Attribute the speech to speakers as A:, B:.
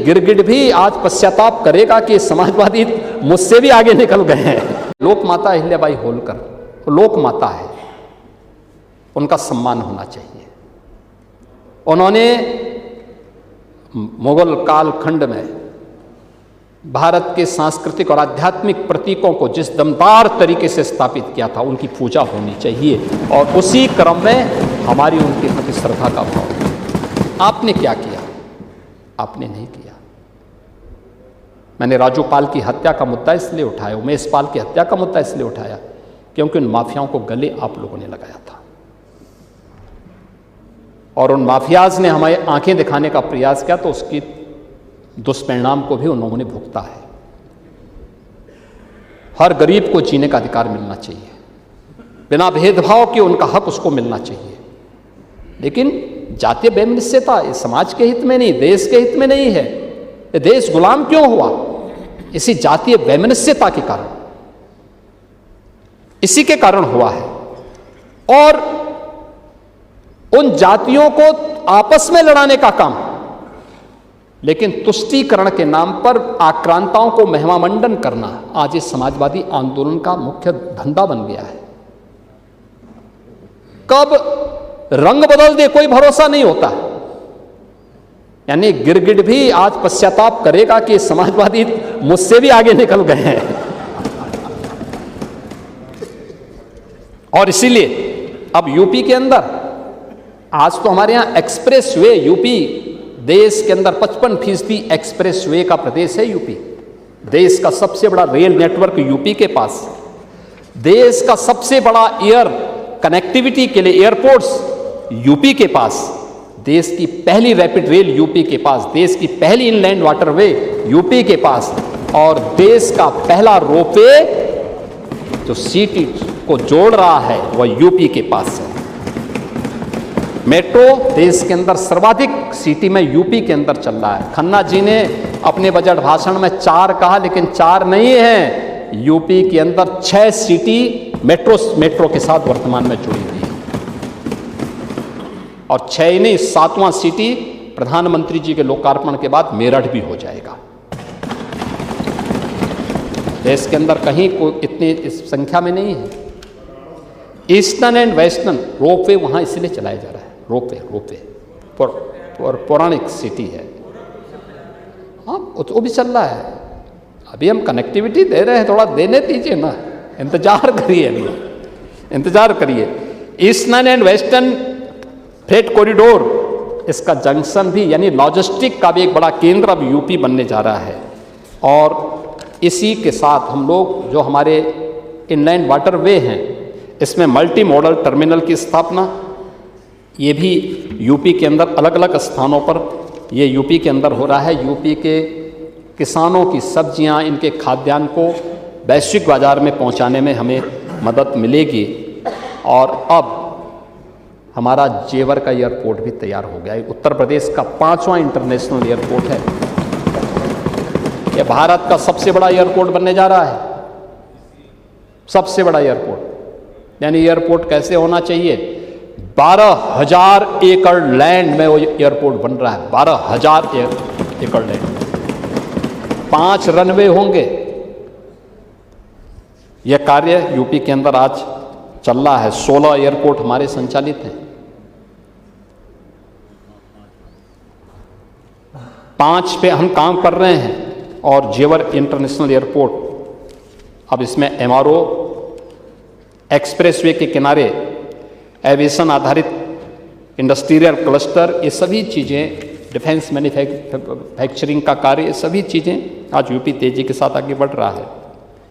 A: गिरगिट भी आज पश्चाताप करेगा कि समाजवादी मुझसे भी आगे निकल गए हैं। लोक माता अहिल्याबाई होलकर लोक माता है, उनका सम्मान होना चाहिए। उन्होंने मुगल कालखंड में भारत के सांस्कृतिक और आध्यात्मिक प्रतीकों को जिस दमदार तरीके से स्थापित किया था, उनकी पूजा होनी चाहिए और उसी क्रम में हमारी उनके प्रति श्रद्धा का भाव। आपने क्या किया? आपने नहीं किया। मैंने राजूपाल की हत्या का मुद्दा इसलिए उठाया, उमेश पाल की हत्या का मुद्दा इसलिए उठाया क्योंकि उन माफियाओं को गले आप लोगों ने लगाया था और उन माफियाज ने हमें आंखें दिखाने का प्रयास किया, तो उसकी दुष्परिणाम को भी उन लोगों ने भुगता है। हर गरीब को जीने का अधिकार मिलना चाहिए, बिना भेदभाव के उनका हक उसको मिलना चाहिए। लेकिन जातीय वैमनस्यता ये समाज के हित में नहीं, देश के हित में नहीं है। ये देश गुलाम क्यों हुआ? इसी जातीय वैमनस्यता के कारण, इसी के कारण हुआ है। और उन जातियों को आपस में लड़ाने का काम, लेकिन तुष्टीकरण के नाम पर आक्रांताओं को महिमामंडन करना आज इस समाजवादी आंदोलन का मुख्य धंधा बन गया है। कब रंग बदल दे कोई भरोसा नहीं होता। यानी गिरगिट भी आज पश्चाताप करेगा कि समाजवादी मुझसे भी आगे निकल गए हैं। और इसीलिए अब यूपी के अंदर आज तो हमारे यहां एक्सप्रेस वे, यूपी देश के अंदर 55% एक्सप्रेस वे का प्रदेश है यूपी। देश का सबसे बड़ा रेल नेटवर्क यूपी के पास, देश का सबसे बड़ा एयर कनेक्टिविटी के लिए एयरपोर्ट्स यूपी के पास, देश की पहली रैपिड रेल यूपी के पास, देश की पहली इनलैंड वाटरवे यूपी के पास, और देश का पहला रोपवे जो सिटी को जोड़ रहा है वह यूपी के पास है। मेट्रो देश के अंदर सर्वाधिक सिटी में यूपी के अंदर चल रहा है। खन्ना जी ने अपने बजट भाषण में 4 कहा, लेकिन 4 नहीं है, यूपी के अंदर 6 सिटी मेट्रो के साथ वर्तमान में जुड़ी हुई है। और 6 ही नहीं, 7वां सिटी प्रधानमंत्री जी के लोकार्पण के बाद मेरठ भी हो जाएगा। देश के अंदर कहीं कोई इतनी इस संख्या में नहीं है। ईस्टर्न एंड वेस्टर्न रोपवे वहां इसलिए चलाया जा रहा है। रोपवे पौराणिक सिटी है, हाँ वो भी चल रहा है। अभी हम कनेक्टिविटी दे रहे हैं, थोड़ा देने दीजिए ना, इंतजार करिए अभी, इंतजार करिए। Eastern and western freight corridor, इसका जंक्शन भी यानी लॉजिस्टिक का भी एक बड़ा केंद्र अब यूपी बनने जा रहा है। और इसी के साथ हम लोग जो हमारे इनलैंड वाटरवे हैं, इसमें मल्टी मॉडल टर्मिनल की स्थापना, ये भी यूपी के अंदर अलग अलग स्थानों पर ये यूपी के अंदर हो रहा है। यूपी के किसानों की सब्जियां, इनके खाद्यान्न को वैश्विक बाजार में पहुंचाने में हमें मदद मिलेगी। और अब हमारा जेवर का एयरपोर्ट भी तैयार हो गया है। उत्तर प्रदेश का 5वां इंटरनेशनल एयरपोर्ट है। यह भारत का सबसे बड़ा एयरपोर्ट बनने जा रहा है, सबसे बड़ा एयरपोर्ट। यानी एयरपोर्ट कैसे होना चाहिए? 12,000 एकड़ लैंड में वो एयरपोर्ट बन रहा है। 12,000 एकड़ लैंड, 5 रनवे होंगे। यह कार्य यूपी के अंदर आज चल रहा है। 16 एयरपोर्ट हमारे संचालित हैं। 5 पे हम काम कर रहे हैं। और जेवर इंटरनेशनल एयरपोर्ट अब इसमें MRO, एक्सप्रेसवे के किनारे एविएशन आधारित इंडस्ट्रियल क्लस्टर, ये सभी चीज़ें, डिफेंस मैन्युफैक्चरिंग का कार्य, ये सभी चीज़ें आज यूपी तेजी के साथ आगे बढ़ रहा है।